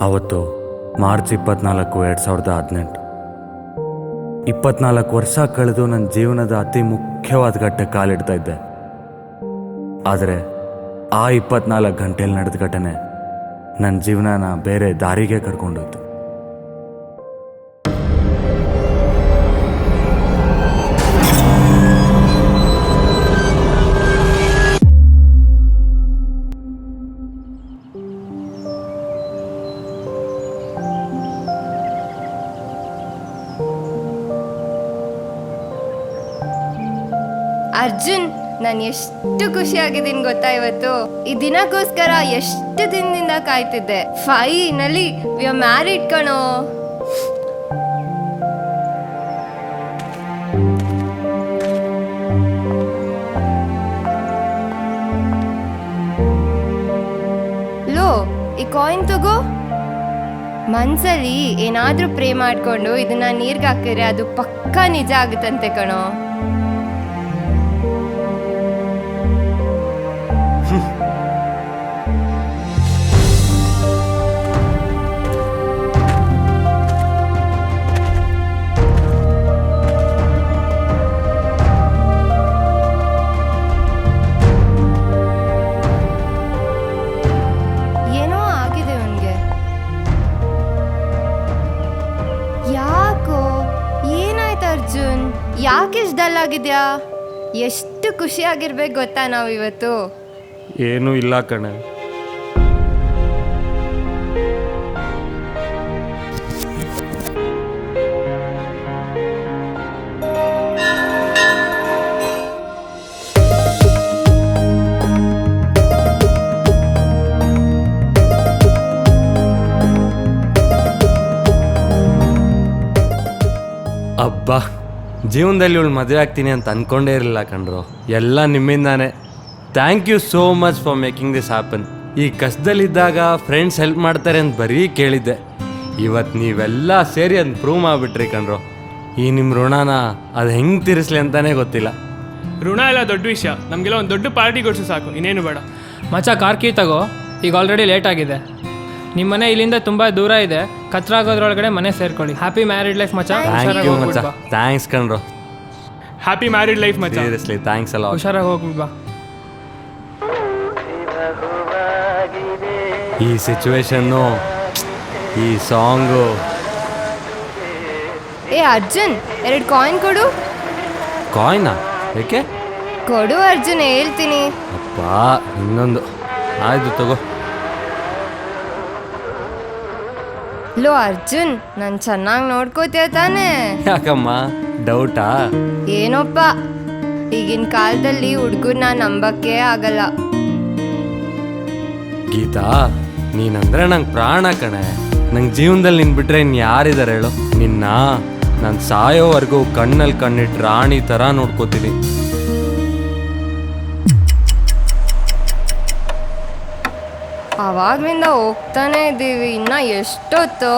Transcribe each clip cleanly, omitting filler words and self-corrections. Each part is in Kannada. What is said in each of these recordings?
ಅವತ್ತು ಮಾರ್ಚ್ 24, 2018. 24 ವರ್ಷ ಕಳೆದು ನನ್ನ ಜೀವನದ ಅತಿ ಮುಖ್ಯವಾದ ಘಟ್ಟಕ್ಕೆ ಕಾಲಿಡ್ತಾ ಇದ್ದೆ. ಆದರೆ ಆ 24 ಗಂಟೆಯಲ್ಲಿ ನಡೆದ ಘಟನೆ ನನ್ನ ಜೀವನನ ಬೇರೆ ದಾರಿಗೆ ಕರ್ಕೊಂಡೋಯ್ತು. ಅರ್ಜುನ್, ನಾನು ಎಷ್ಟು ಖುಷಿಯಾಗಿದ್ದೀನಿ ಗೊತ್ತಾ ಇವತ್ತು. ಈ ದಿನಕ್ಕೋಸ್ಕರ ಎಷ್ಟು ದಿನದಿಂದ ಕಾಯ್ತಿದ್ದೆ. ಫೈನಲಿ ವಿ ಆರ್ ಮ್ಯಾರಿಡ್ ಕಣೋ. ಲೋ, ಈ ಕಾಯಿನ್ ತಗೋ. ಮನ್ಸಲ್ಲಿ ಏನಾದ್ರೂ ಪ್ರೇ ಮಾಡ್ಕೊಂಡು ಇದನ್ನ ನೀರ್ಗೆ ಹಾಕಿದ್ರೆ ಅದು ಪಕ್ಕಾ ನಿಜ ಆಗುತ್ತಂತೆ ಕಣೋ. ಏನೋ ಆಗಿದೆ ಅವನ್ಗೆ. ಯಾಕೋ ಏನಾಯ್ತು ಅರ್ಜುನ್? ಯಾಕೆ ಇಷ್ಟು ಡಲ್ ಆಗಿದ್ಯಾ? ಎಷ್ಟು ಖುಷಿಯಾಗಿರ್ಬೇಕು ಗೊತ್ತಾ ನಾವು ಇವತ್ತು. ಏನೂ ಇಲ್ಲ ಕಣೆ. ಅಬ್ಬಾ, ಜೀವನದಲ್ಲಿ ಇವಳು ಮದುವೆ ಆಗ್ತೀನಿ ಅಂತ ಅಂದ್ಕೊಂಡೇ ಇರಲಿಲ್ಲ ಕಣ್ರು. ಎಲ್ಲ ನಿಮ್ಮಿಂದಾನೆ. Thank you so much for making this happen. ಈ ಕಷ್ಟದಲ್ಲಿದ್ದಾಗ ಫ್ರೆಂಡ್ಸ್ ಹೆಲ್ಪ್ ಮಾಡ್ತಾರೆ ಅಂತ ಬರೀ ಕೇಳಿದ್ದೆ. ಇವತ್ತು ನೀವೆಲ್ಲ ಸೇರಿ ಅದನ್ನ ಪ್ರೂವ್ ಮಾಡಿಬಿಟ್ರಿ ಕಣ್ರು. ಈ ನಿಮ್ಮ ಋಣನ ಅದು ಹೆಂಗೆ ತೀರಿಸ್ಲಿ ಅಂತಾನೆ ಗೊತ್ತಿಲ್ಲ. ಋಣ ಎಲ್ಲ ದೊಡ್ಡ ವಿಷಯ. ನಮಗೆಲ್ಲ ಒಂದು ದೊಡ್ಡ ಪಾರ್ಟಿ ಕೊಡಿಸು ಸಾಕು, ಇನ್ನೇನು ಬೇಡ. ಮಚ್ಚ, ಕಾರ್ ಕೀ ತಗೋ. ಈಗ ಆಲ್ರೆಡಿ ಲೇಟ್ ಆಗಿದೆ. ನಿಮ್ಮ ಮನೆ ಇಲ್ಲಿಂದ ತುಂಬ ದೂರ ಇದೆ. ಕತ್ರಾಗೋದ್ರೊಳಗಡೆ ಮನೆ ಸೇರ್ಕೊಳ್ಳಿ. ಹ್ಯಾಪಿ ಮ್ಯಾರಿಡ್ ಲೈಫ್ ಮಚ್ಚ. ಥ್ಯಾಂಕ್ ಯು ಮಚ್ಚ. ಥ್ಯಾಂಕ್ಸ್ ಕಣ್ರು. ಹ್ಯಾಪಿ ಮ್ಯಾರಿಡ್ ಲೈಫ್ ಮಚ್ಚ. ಸೀರಿಯಸ್ಲಿ ಥ್ಯಾಂಕ್ಸ್ ಅಲ್ಲ. ಹುಷಾರಾಗಿ ಹೋಗ್ಬಿಡ್ ಬಾ. ಈ ಸಿಚುವೇಶನ್ನು, ಈ ಸಾಂಗು. ಏ ಅರ್ಜುನ್, 2 ಕಾಯಿನ್ ಕೊಡು. ಕಾಯಿನಾ? ಏಕೆ? ಕೊಡು ಅರ್ಜುನ್, ಹೇಳ್ತೀನಿ. ಅಪ್ಪ, ಇನ್ನೊಂದು. ಆಯ್ತು ತಗೋ. ಲೋ ಅರ್ಜುನ್, ನಾನು ಚೆನ್ನಾಗಿ ನೋಡ್ಕೋತೀಯ ತಾನೇ? ಯಾಕಮ್ಮ, ಡೌಟಾ? ಏನೋಪ್ಪ, ಈಗಿನ ಕಾಲದಲ್ಲಿ ಹುಡುಗರನ್ನ ನಂಬಕ್ಕೆ ಆಗಲ್ಲ. ಗೀತಾ, ನೀನಂದ್ರೆ ನಂಗೆ ಪ್ರಾಣ ಕಣೆ. ನಂಗೆ ಜೀವನದಲ್ಲಿ ನಿನ್ ಬಿಟ್ರೆ ಇನ್ನು ಯಾರಿದ್ದಾರೆ ಹೇಳು? ನಿನ್ನ ನಾನು ಸಾಯೋವರೆಗೂ ಕಣ್ಣಲ್ಲಿ ಕಣ್ಣಿಟ್ಟು ರಾಣಿ ಥರ ನೋಡ್ಕೋತೀನಿ. ಅವಾಗ್ಲಿಂದ ಹೋಗ್ತಾನೆ ಇದ್ದೀವಿ, ಇನ್ನ ಎಷ್ಟೊತ್ತು?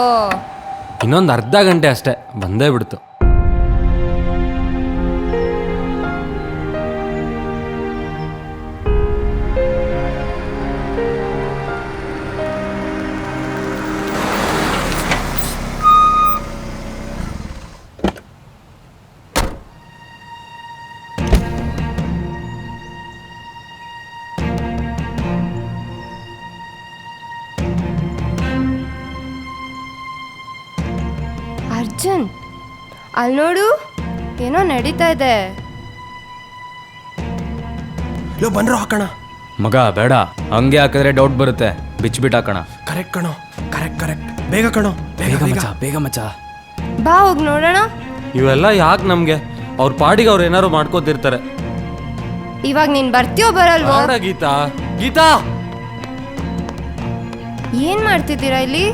ಇನ್ನೊಂದು ಅರ್ಧ ಗಂಟೆ ಅಷ್ಟೇ, ಬಂದೇ ಬಿಡ್ತು. ಅರ್ಜುನ್, ಅಲ್ಲಿ ನೋಡು, ಏನೋ ನಡೀತಾ ಇದೆ. ಬಂದ್ರು ಹಾಕೋಣ. ಮಗ ಬೇಡ, ಹಂಗೆ ಹಾಕಿದ್ರೆ ಡೌಟ್ ಬರುತ್ತೆ. ಬಿಚ್ಬಿಟ್ಟು ಹಾಕೋಣ. ಕರೆಕ್ಟ್ ಕಣೋ, ಕರೆಕ್ಟ್. ಬೇಗ ಕಣೋ, ಬೇಗ ಮಚ್ಚ. ಬಾ ಹೋಗಿ ನೋಡೋಣ. ಇವೆಲ್ಲ ಯಾಕೆ ನಮಗೆ? ಅವ್ರ ಪಾಡಿಗೆ ಅವ್ರು ಏನಾರು ಮಾಡ್ಕೋತಿರ್ತಾರೆ. ಇವಾಗ ನೀನ್ ಬರ್ತೀಯೋ ಬರಲ್ವೋ? ಬೇಡ ಗೀತಾ. ಗೀತಾ, ಏನ್ ಮಾಡ್ತಿದ್ದೀರಾ ಇಲ್ಲಿ?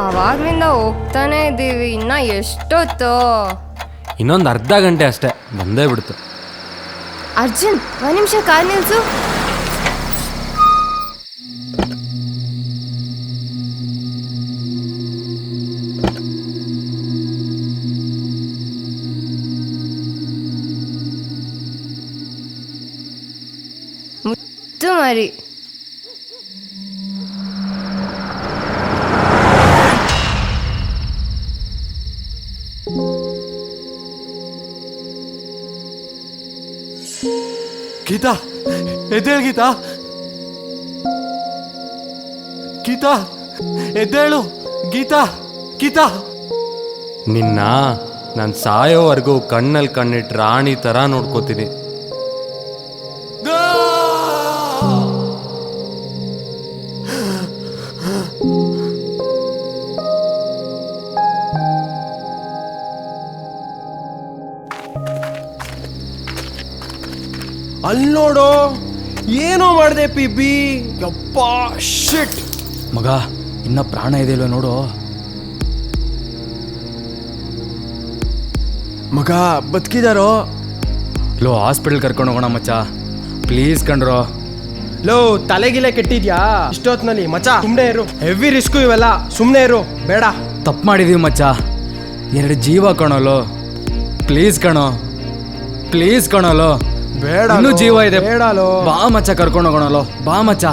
ಅವಾಗ್ಲಿಂದ ಹೋಗ್ತಾನೆ ಇದ್ದೀವಿ, ಇನ್ನ ಎಷ್ಟೊತ್ತು? ಇನ್ನೊಂದು ಅರ್ಧ ಗಂಟೆ ಅಷ್ಟೇ, ಬಂದೇ ಬಿಡ್ತು. ಅರ್ಜುನ್, ಒಂದು ನಿಮಿಷ ಕಾರ್ ನಿಲ್ಸು. ಮುತ್ತು ಮರಿ. ಗೀತಾ, ಎದ್ದೇಳು ಗೀತಾ. ಗೀತಾ, ಎದ್ದೇಳು ಗೀತಾ. ಗೀತಾ, ನಿನ್ನ ನಾನು ಸಾಯೋವರೆಗೂ ಕಣ್ಣಲ್ಲಿ ಕಣ್ಣಿಟ್ಟು ರಾಣಿ ಥರ ನೋಡ್ಕೋತೀನಿ. ಅಲ್ಲಿ ನೋಡು, ಏನೋ ಮಾಡಿದೆ ಪಿ. ಯಪ್ಪ, ಶಿಟ್. ಮಗ, ಇನ್ನ ಪ್ರಾಣ ಇದೆಯಲ್ವ ನೋಡು. ಮಗ ಬದುಕಿದಾರೋ? ಲೋ, ಹಾಸ್ಪಿಟಲ್ ಕರ್ಕೊಂಡು ಹೋಗೋಣ ಮಚ್ಚ, ಪ್ಲೀಸ್ ಕಣ್ರೋ. ಲೋ, ತಲೆಗಿಲೆ ಕೆಟ್ಟಿದ್ಯಾ ಇಷ್ಟೊತ್ನಲ್ಲಿ? ಮಚ್ಚ ಸುಮ್ಮನೆ ಇರು, ಹೆವಿ ರಿಸ್ಕು ಇವೆಲ್ಲ, ಸುಮ್ಮನೆ ಇರು, ಬೇಡ. ತಪ್ಪು ಮಾಡಿದೀವಿ ಮಚ್ಚ, 2 ಜೀವ ಕಣೋಲೋ, ಪ್ಲೀಸ್ ಕಣೋ, ಪ್ಲೀಸ್ ಕಣೋಲೋ. ಬೇಡ, ಇನ್ನೂ ಜೀವ ಇದೆ. ಬೇಡಲೋ. ಬಾ ಮಚ್ಚ, ಕರ್ಕೊಂಡು ಹೋಗೋಣಲೋ, ಬಾ ಮಚ್ಚ.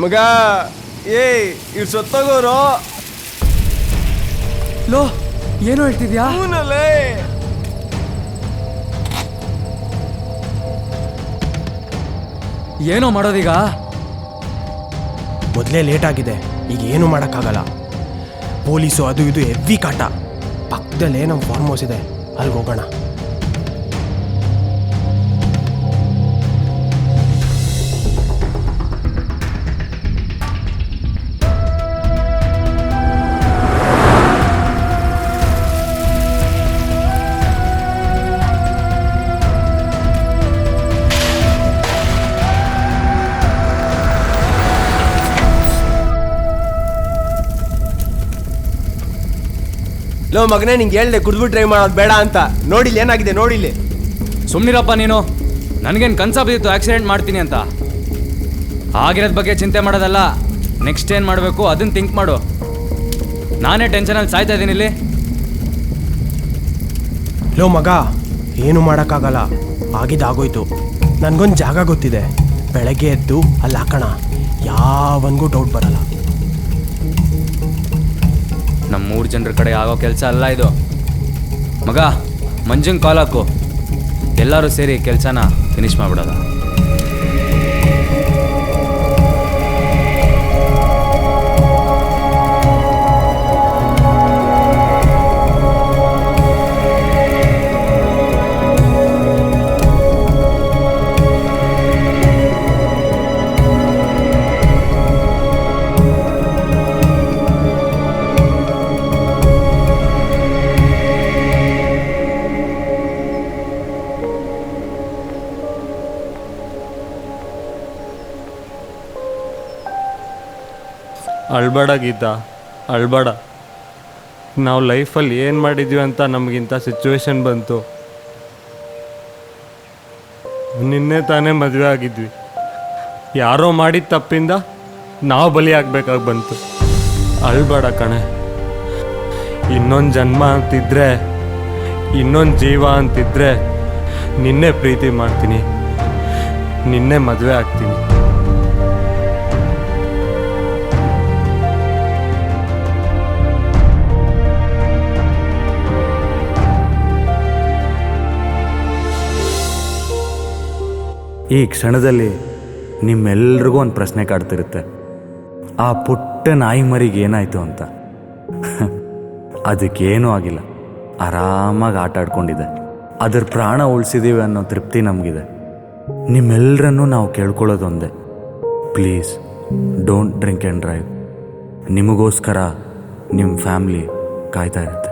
ಮಗ, ಇವ್ರು ಸತ್ತೋಗೋರು. ಲೋ, ಏನು ಹೇಳ್ತಿದ್ಯಾ? ಏನೋ ಮಾಡೋದೀಗ? ಮೊದಲೇ ಲೇಟ್ ಆಗಿದೆ, ಈಗ ಏನು ಮಾಡೋಕ್ಕಾಗಲ್ಲ. ಪೊಲೀಸು ಅದು ಇದು ಹೆವಿ ಕಾಟ. ಪಕ್ಕದಲ್ಲೇ ನಮ್ಮ ಫಾರ್ಮ್ ಹೌಸ್ ಇದೆ, ಅಲ್ಲಿಗೆ ಹೋಗೋಣ. ಲೋ ಮಗನೇ, ನಿಂಗೆ ಹೇಳ್ದೆ ಕುಡಿದ್ಬಿಟ್ಟು ಟ್ರೈ ಮಾಡೋದು ಬೇಡ ಅಂತ. ನೋಡಿಲ್ಲ ಏನಾಗಿದೆ, ನೋಡಿಲ್ಲಿ. ಸುಮ್ಮನಿರಪ್ಪ ನೀನು. ನನಗೇನು ಕನ್ಸ ಬಿದ್ದಿತ್ತು ಆಕ್ಸಿಡೆಂಟ್ ಮಾಡ್ತೀನಿ ಅಂತ. ಆಗಿರೋದ್ ಬಗ್ಗೆ ಚಿಂತೆ ಮಾಡೋದಲ್ಲ, ನೆಕ್ಸ್ಟ್ ಏನು ಮಾಡಬೇಕು ಅದನ್ನು ಥಿಂಕ್ ಮಾಡು. ನಾನೇ ಟೆನ್ಷನಲ್ಲಿ ಸಾಯ್ತಾ ಇದ್ದೀನಿ ಇಲ್ಲಿ. ಲೋ ಮಗ, ಏನು ಮಾಡೋಕ್ಕಾಗಲ್ಲ, ಆಗಿದ್ದಾಗೋಯ್ತು. ನನಗೊಂದು ಜಾಗ ಗೊತ್ತಿದೆ, ಬೆಳಗ್ಗೆ ಎದ್ದು ಅಲ್ಲಿ ಹಾಕೋಣ, ಯಾವನಿಗೂ ಡೌಟ್ ಬರಲ್ಲ. ನಮ್ಮ 3 ಜನರ ಕಡೆ ಆಗೋ ಕೆಲಸ ಅಲ್ಲ ಇದು. ಮಗ, ಮಂಜಂಗೆ ಕಾಲ್ ಹಾಕು, ಎಲ್ಲರೂ ಸೇರಿ ಕೆಲಸನ ಫಿನಿಶ್ ಮಾಡಿಬಿಡೋದ. ಅಳ್ಬೇಡ ಗೀತಾ, ಅಳ್ಬೇಡ. ನಾವು ಲೈಫಲ್ಲಿ ಏನು ಮಾಡಿದ್ವಿ ಅಂತ ನಮಗಿಂತ ಸಿಚುವೇಶನ್ ಬಂತು. ನಿನ್ನೆ ತಾನೇ ಮದುವೆ ಆಗಿದ್ವಿ. ಯಾರೋ ಮಾಡಿದ ತಪ್ಪಿಂದ ನಾವು ಬಲಿ ಆಗ್ಬೇಕಾಗಿ ಬಂತು. ಅಳ್ಬೇಡ ಕಣೆ. ಇನ್ನೊಂದು ಜನ್ಮ ಅಂತಿದ್ರೆ, ಇನ್ನೊಂದು ಜೀವ ಅಂತಿದ್ರೆ ನಿನ್ನೆ ಪ್ರೀತಿ ಮಾಡ್ತೀನಿ, ನಿನ್ನೆ ಮದುವೆ ಆಗ್ತೀನಿ. ಈ ಕ್ಷಣದಲ್ಲಿ ನಿಮ್ಮೆಲ್ರಿಗೂ ಒಂದು ಪ್ರಶ್ನೆ ಕಾಡ್ತಿರುತ್ತೆ, ಆ ಪುಟ್ಟ ನಾಯಿ ಮರಿಗೆ ಏನಾಯಿತು ಅಂತ. ಅದಕ್ಕೇನೂ ಆಗಿಲ್ಲ, ಆರಾಮಾಗಿ ಆಟ ಆಡ್ಕೊಂಡಿದೆ. ಅದರ ಪ್ರಾಣ ಉಳಿಸಿದ್ದೀವಿ ಅನ್ನೋ ತೃಪ್ತಿ ನಮಗಿದೆ. ನಿಮ್ಮೆಲ್ಲರನ್ನೂ ನಾವು ಕೇಳ್ಕೊಳ್ಳೋದೊಂದೇ, please don't drink and drive. ನಿಮಗೋಸ್ಕರ ನಿಮ್ಮ ಫ್ಯಾಮ್ಲಿ ಕಾಯ್ತಾ ಇರುತ್ತೆ.